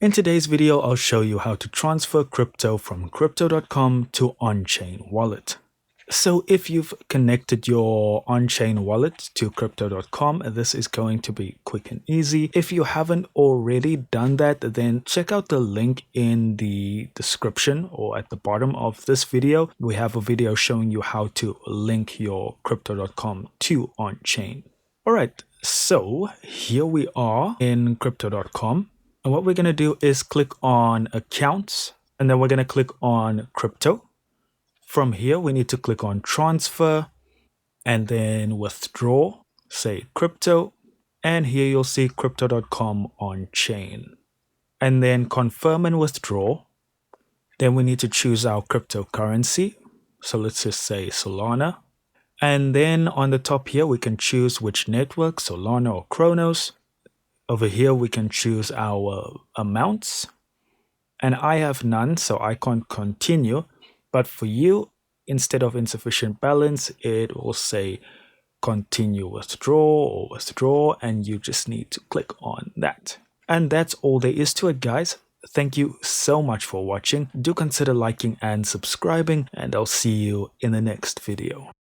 In today's video, I'll show you how to transfer crypto from crypto.com to Onchain Wallet. So if you've connected your Onchain Wallet to crypto.com, this is going to be quick and easy. If you haven't already done that, then check out the link in the description or at the bottom of this video. We have a video showing you how to link your crypto.com to Onchain. All right, so here we are in crypto.com. And what we're going to do is click on accounts, and then we're going to click on crypto. From here, we need to click on transfer and then withdraw, say crypto. And here you'll see crypto.com on chain. And then confirm and withdraw. Then we need to choose our cryptocurrency. So let's just say Solana. And then on the top here, we can choose which network, Solana or Kronos. Over here, we can choose our amounts, and I have none, so I can't continue. But for you, instead of insufficient balance, it will say continue withdraw or withdraw, and you just need to click on that. And that's all there is to it, guys. Thank you so much for watching. Do consider liking and subscribing, and I'll see you in the next video.